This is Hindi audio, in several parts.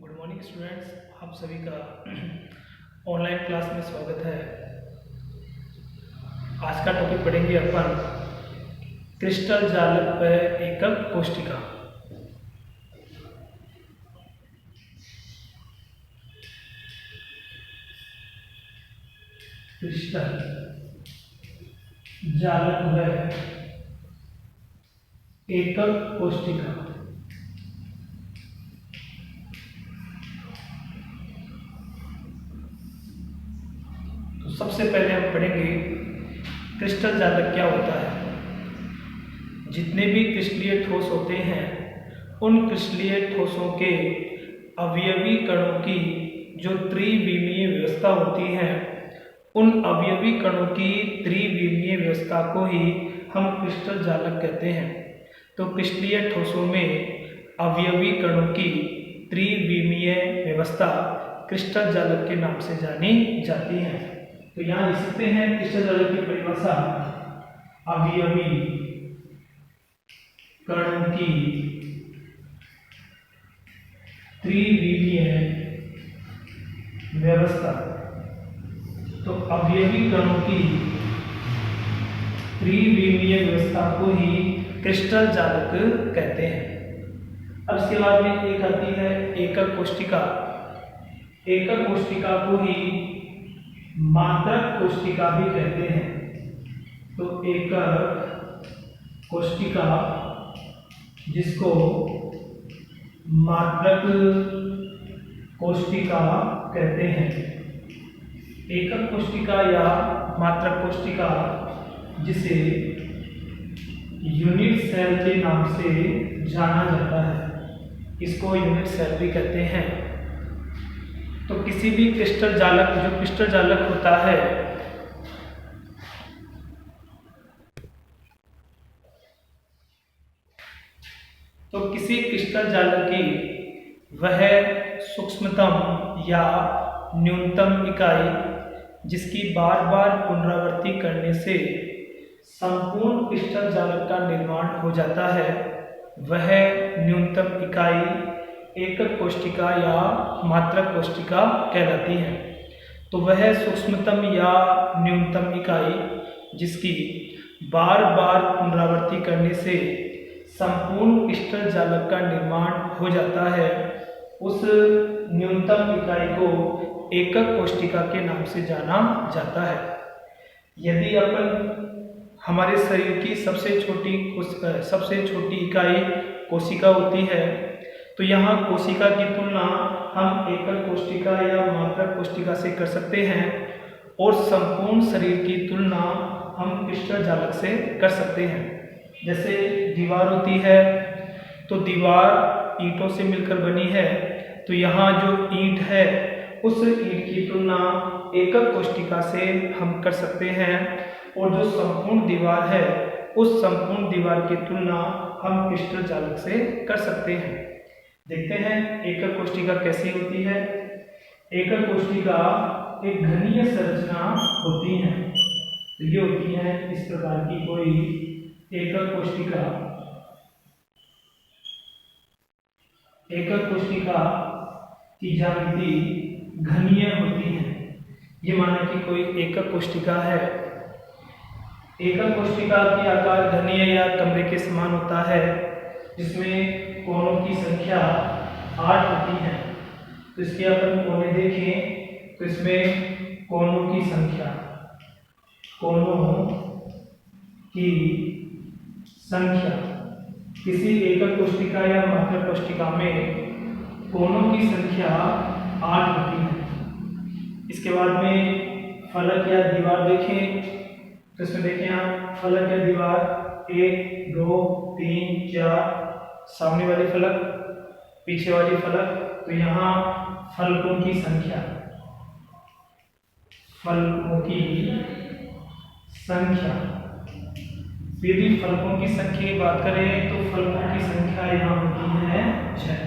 गुड मॉर्निंग स्टूडेंट्स, आप सभी का ऑनलाइन क्लास में स्वागत है। आज का टॉपिक पढ़ेंगे अपन क्रिस्टल जालक पर एकक कोष्टिका। क्रिस्टल जालक पर एकक कोष्टिका। तो सबसे पहले हम पढ़ेंगे क्रिस्टल जालक क्या होता है। जितने भी क्रिस्टलीय ठोस होते हैं उन क्रिस्टलीय ठोसों के अवयवी कणों की जो त्रिविमीय व्यवस्था होती है, उन अवयवी कणों की त्रिविमीय व्यवस्था को ही हम क्रिस्टल जालक कहते हैं। तो क्रिस्टलीय ठोसों में अवयवी कणों की त्रिविमीय व्यवस्था क्रिस्टल जालक के नाम से जानी जाती है। तो यहाँ लिख सकते हैं क्रिस्टल जालक की परिभाषा, अवयवी कणों की त्रिविमीय व्यवस्था। तो अवयवी कणों की त्रिविमीय व्यवस्था को ही क्रिस्टल जालक कहते हैं। अब इसके बाद में एक आती है एकक कोष्टिका। एकक कोष्टिका को ही मात्रक कोष्टिका भी कहते हैं। तो एकक कोष्टिका, जिसको मात्रक कोष्टिका कहते हैं। एकक कोष्टिका या मात्रक कोष्टिका, जिसे यूनिट सेल के नाम से जाना जाता है, इसको यूनिट सेल भी कहते हैं। तो किसी भी क्रिस्टल जालक, जो क्रिस्टल जालक होता है, तो किसी क्रिस्टल जालक की वह सूक्ष्मतम या न्यूनतम इकाई जिसकी बार बार पुनरावृत्ति करने से संपूर्ण क्रिस्टल जालक का निर्माण हो जाता है, वह न्यूनतम इकाई एकक कोष्टिका या मात्रक कोष्टिका कहलाती है। तो वह सूक्ष्मतम या न्यूनतम इकाई जिसकी बार बार पुनरावृत्ति करने से संपूर्ण क्रिस्टल जालक का निर्माण हो जाता है, उस न्यूनतम इकाई को एकक कोष्टिका के नाम से जाना जाता है। यदि अपन हमारे शरीर की सबसे छोटी इकाई कोशिका होती है, तो यहाँ कोशिका की तुलना हम एकक कोष्टिका या मात्रक कोष्टिका से कर सकते हैं, और संपूर्ण शरीर की तुलना हम क्रिस्टल जालक से कर सकते हैं। जैसे दीवार होती है, तो दीवार ईंटों से मिलकर बनी है, तो यहाँ जो ईंट है उस ईंट की तुलना एकक कोष्टिका से हम कर सकते हैं, और जो संपूर्ण दीवार है उस संपूर्ण दीवार की तुलना हम क्रिस्टल जालक से कर सकते हैं। देखते हैं एकक कोष्टिका कैसी होती है। एकक कोष्टिका एक घनीय संरचना होती है। तो ये होती है इस प्रकार की कोई एकक कोष्टिका। एकक कोष्टिका की ज्यामिति घनीय होती है। ये माना कि कोई एकक कोष्टिका है। एकक कोष्टिका की आकार घनीय या कमरे के समान होता है, जिसमें कोनों की संख्या 8 होती है। तो इसके अपन कोने देखें तो इसमें कोनों की संख्या किसी एकक कोष्टिका या मात्रक कोष्टिका में कोनों की संख्या 8 होती है। इसके बाद में फलक या दीवार देखें तो इसमें देखें आप फलक या दीवार 1, 2, 3, 4, सामने वाली फलक, पीछे वाली फलक। तो यहाँ फलकों की संख्या यदि फलकों की संख्या की बात करें तो फलकों की संख्या यहाँ होती है 6।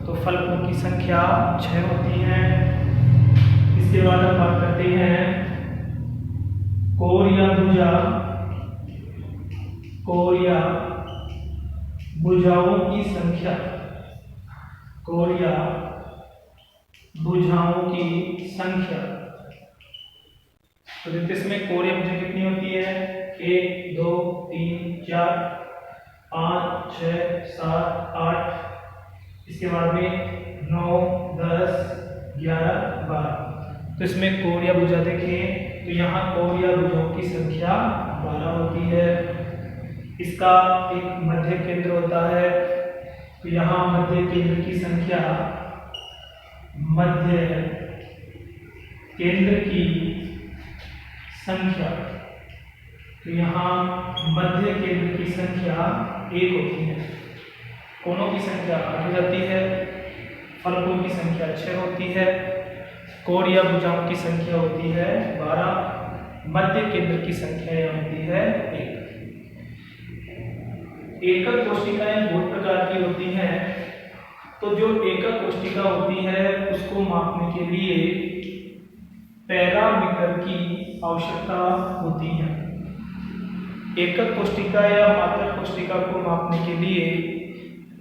तो फलकों की संख्या 6 होती है। इसके बाद हम बात करते हैं कोर या भुजाओं की संख्या। कोर या भुजाओं की संख्या। तो देखते इसमें कोणीय भुजा कितनी होती है, 1 2 3 4 5 6 7 8, इसके बाद में 9 10 11 12। तो इसमें कोणीय भुजा देखें तो यहाँ कोणीय भुजाओं की संख्या 12 होती है। इसका एक मध्य केंद्र होता है, तो यहाँ मध्य केंद्र की संख्या, मध्य केंद्र की संख्या, तो यहाँ मध्य केंद्र की संख्या 1 होती है। कोणों की संख्या 8 हो जाती है, फलकों की संख्या 6 होती है, कोणीय भुजाओं की संख्या होती है 12, मध्य केंद्र की संख्या यहाँ होती है 1। एकक कोष्टिकाएं बहुत प्रकार की होती हैं, तो जो एकक कोष्टिका होती है उसको मापने के लिए पैरामीटर की आवश्यकता होती है। एकक कोष्टिका या मात्रक कोष्टिका को मापने के लिए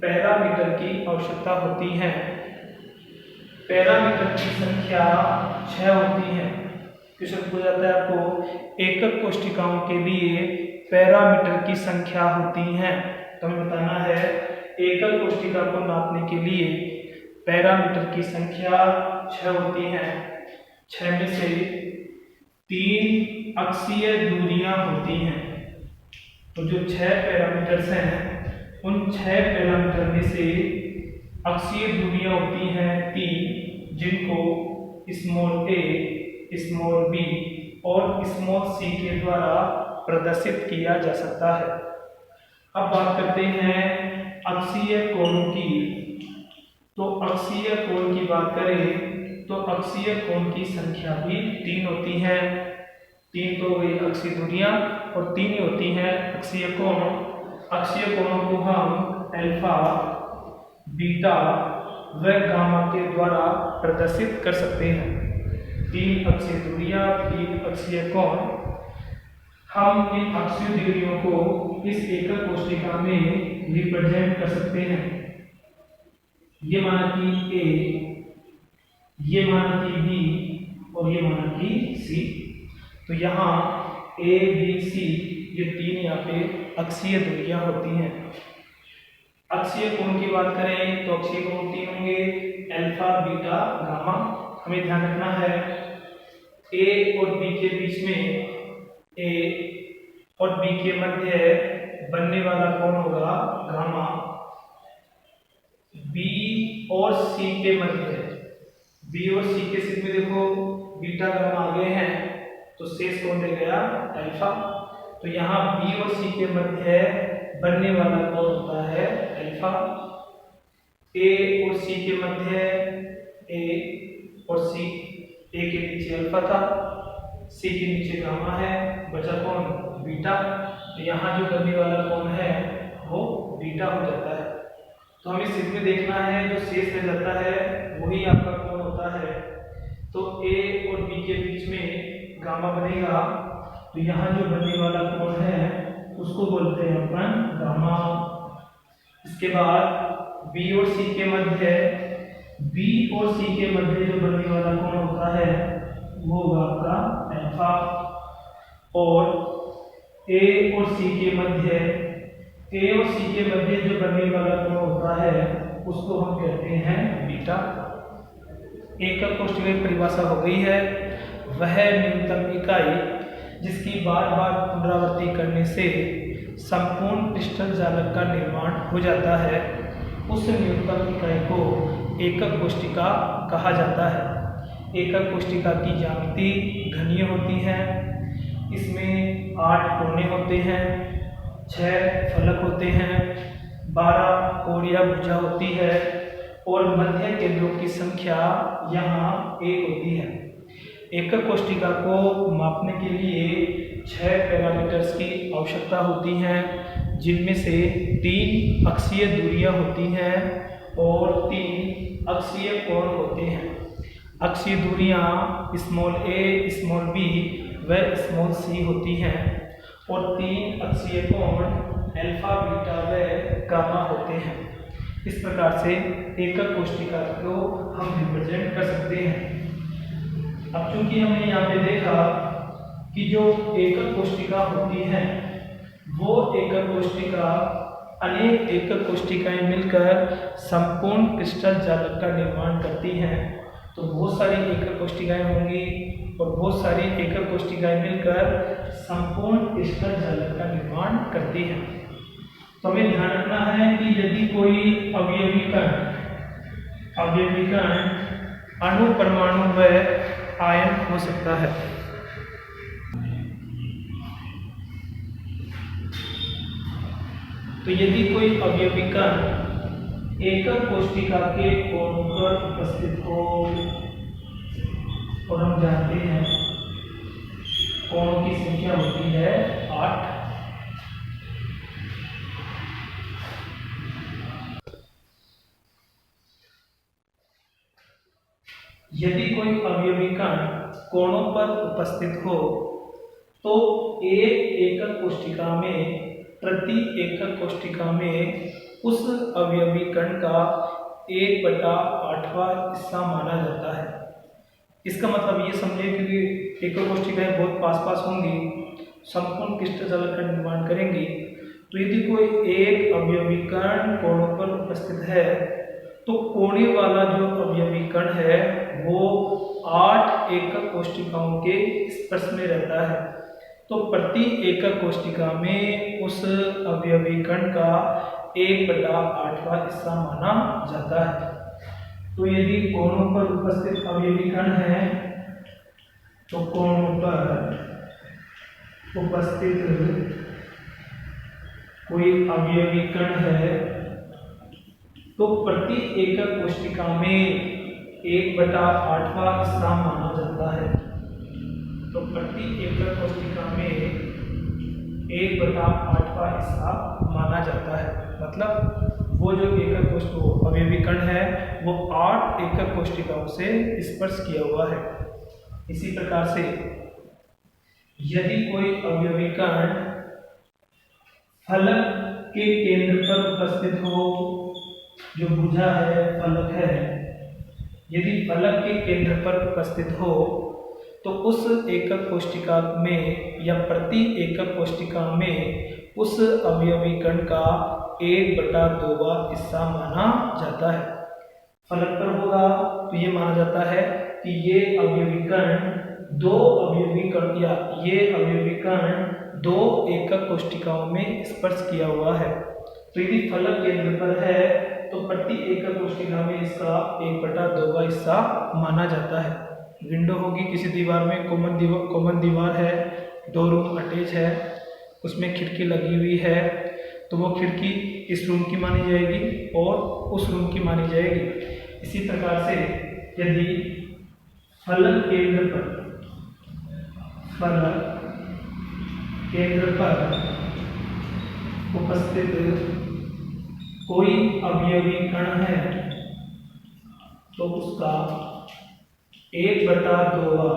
पैरामीटर की आवश्यकता होती है। पैरामीटर की संख्या 6 होती है। क्वेश्चन पूछा जाता है आपको एकक कोष्टिकाओं के लिए पैरामीटर की संख्या होती है, तो हमें बताना है एकक कोष्टिका को नापने के लिए पैरामीटर की संख्या 6 होती है। 6 में से 3 अक्षीय दूरियां होती हैं। तो जो 6 पैरामीटर्स हैं उन 6 पैरामीटर में से अक्षीय दूरियां होती हैं 3, जिनको स्मॉल a, स्मॉल b और स्मॉल c के द्वारा प्रदर्शित किया जा सकता है। अब बात करते हैं अक्षीय कोणों की। तो अक्षीय कोण की बात करें तो अक्षीय कोण की संख्या भी 3 होती है। 3 तो गई अक्षीय दूरियां और 3 ही होती हैं अक्षीय कोण। अक्षीय कोणों को हम अल्फा, बीटा व गामा के द्वारा प्रदर्शित कर सकते हैं। 3 अक्षीय दूरियां, 3 अक्षीय कोण। हम इन अक्षीय दूरियों को इस एकक कोष्टिका में रिप्रेजेंट कर सकते हैं। ये माना कि A, ये माना कि B और ये माना कि C। तो यहाँ A, B, C ये 3 यहाँ पे अक्षीय दूरियां होती हैं। अक्षीय कोण की बात करें तो अक्षीय कोण 3 होंगे, अल्फा, बीटा, गामा। हमें ध्यान रखना है A और B के बीच में, A और B के मध्य बनने वाला कोण होगा गामा। B और C के मध्य, B और C के सिर में देखो बीटा गामा आगे हैं, तो शेष कोण रह गया अल्फा। तो यहाँ B और C के मध्य बनने वाला कोण होता है अल्फा। A और C के मध्य A और C, A के नीचे अल्फा था, C के नीचे गामा है, बचा कौन, बीटा। तो यहाँ जो बनने वाला कोण है वो बीटा हो जाता है। तो हमें सिर्फ में देखना है जो शेष रह जाता है वही आपका कोण होता है। तो A और B के बीच में गामा बनेगा, तो यहाँ जो बनने वाला कोण है उसको बोलते हैं अपन गामा। इसके बाद B और C के मध्य, B और C के मध्य जो बनने वाला कोण होता है वो होगा आपका अल्फा। और A और C के मध्य, A और C के मध्य जो बनने वाला कोण होता है उसको हम कहते हैं बीटा। एकक कोष्टिका की परिभाषा हो गई है, वह न्यूनतम इकाई जिसकी बार बार पुनरावृत्ति करने से संपूर्ण क्रिस्टल जालक का निर्माण हो जाता है, उस न्यूनतम इकाई को एकक कोष्टिका कहा जाता है। एकक कोष्टिका की ज्यामिति घनीय होती है। इसमें 8 कोने होते हैं, 6 फलक होते हैं, 12 कोणीय भुजा होती है और मध्य केंद्रों की संख्या यहाँ 1 होती है। एकक कोष्टिका को मापने के लिए 6 पैरामीटर्स की आवश्यकता होती है, जिनमें से 3 अक्षीय दूरियां होती हैं और 3 अक्षीय कोण होते हैं। अक्षीय दूरियां स्मॉल a, स्मॉल b व स्मॉल c होती हैं और 3 अक्षीय कोण अल्फा, बीटा व गामा होते हैं। इस प्रकार से एकक कोशिका को हम रिप्रेजेंट कर सकते हैं। अब चूंकि हमने यहाँ पे देखा कि जो एकक कोशिका होती है वो एकक कोशिका अनेक एकक कोशिकाएं मिलकर संपूर्ण क्रिस्टल जालक का निर्माण करती हैं। तो बहुत सारी एकक कोशिकाएं होंगी और बहुत सारी एकक कोशिकाएं मिलकर संपूर्ण क्रिस्टल जालक का निर्माण करती हैं। तो हमें ध्यान रखना है कि यदि कोई अवयवी कण अणु, परमाणु व आयन हो सकता है। तो यदि कोई अवयवी कण एकक कोशिका के कोण पर उपस्थित हो, और हम जानते हैं कोणों की संख्या होती है 8। यदि कोई अवयवी कण कोणों पर उपस्थित हो तो एक एकक कोशिका में प्रति एकक कोशिका में उस अवयवी कण का 1/8वां हिस्सा माना जाता है। इसका मतलब ये समझे कि एकक कोशिकाएं बहुत पास पास होंगी, संपूर्ण क्रिस्टल जालक का निर्माण करेंगी। तो यदि कोई एक अवयवी कण कोणों पर उपस्थित है तो कोने वाला जो अवयवी कण है वो 8 एकक कोशिकाओं के स्पर्श में रहता है। तो प्रति एकक कोशिका में उस अवयवी कण का 1/8वां हिस्सा माना जाता है। तो यदि कोणों पर उपस्थित अवयवी कण है तो कोणों पर उपस्थित कोई अवयवी कण है तो प्रति एकक कोशिका में 1/8वां हिस्सा माना जाता है। तो प्रति एकक कोशिका में 1/8वां हिस्सा माना जाता है। मतलब वो जो एकक अवयवी कण है वो 8 एकक कोशिकाओं से स्पर्श किया हुआ है। इसी प्रकार से यदि कोई अवयवी कण फलक के केंद्र पर उपस्थित हो, जो भुजा है, फलक है, यदि फलक के केंद्र पर उपस्थित हो तो उस एकक कोशिका में या प्रति एकक कोशिका में उस अवयवी कण का 1/2वां हिस्सा माना जाता है। फलक पर होगा तो ये माना जाता है कि ये अवयवी कण दो अवयवी कण 2 एकक कोशिकाओं में स्पर्श किया हुआ है। तो यदि फलक केंद्र पर है तो प्रति एकक कोशिका में इसका 1/2वां हिस्सा माना जाता है। विंडो होगी किसी दीवार में, कॉमन दीवार है, 2 रूम अटैच है, उसमें खिड़की लगी हुई है, तो वो खिड़की इस रूम की मानी जाएगी और उस रूम की मानी जाएगी। इसी प्रकार से यदि फलक केंद्र पर उपस्थित कोई अवयवी कण है तो उसका 1/2वां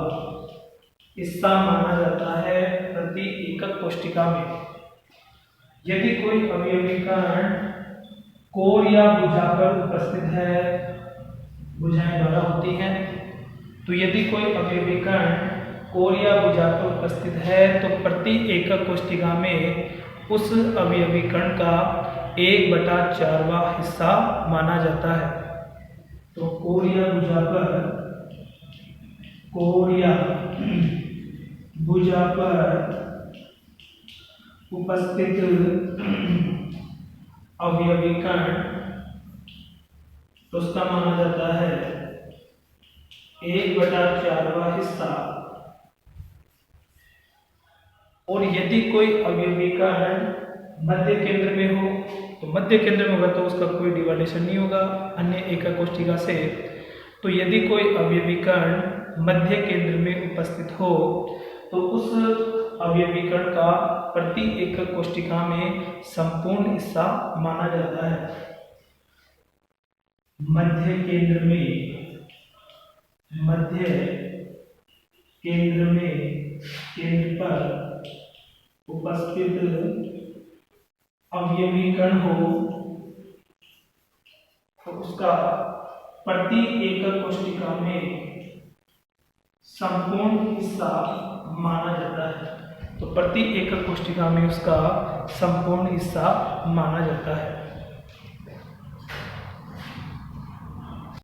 हिस्सा माना जाता है प्रति एकक कोशिका में। यदि कोई अवयवी कण कोर या भुजा पर उपस्थित है, भुजाएं 12 होती हैं, तो यदि कोई अवयवी कण कोर या भुजा पर उपस्थित है तो प्रति एकक कोशिका में उस अवयवी कण का 1/4वां हिस्सा माना जाता है। तो कोर या भुजा पर उपस्थित अवयवी कण तो उसका माना जाता है 1/4वां हिस्सा। और यदि कोई अवयवी कण मध्य केंद्र में हो तो मध्य केंद्र में होगा तो उसका कोई डिवाइडेशन नहीं होगा अन्य एकक कोशिका से। तो यदि कोई अवयवी कण मध्य केंद्र में उपस्थित हो तो उस अवयवी कण का प्रति एकक कोशिका में संपूर्ण हिस्सा माना जाता है। मध्य केंद्र पर उपस्थित अवयवी कण हो तो उसका प्रति एकक कोशिका में संपूर्ण हिस्सा माना जाता है। तो प्रति एकक कोशिका में उसका संपूर्ण हिस्सा माना जाता है।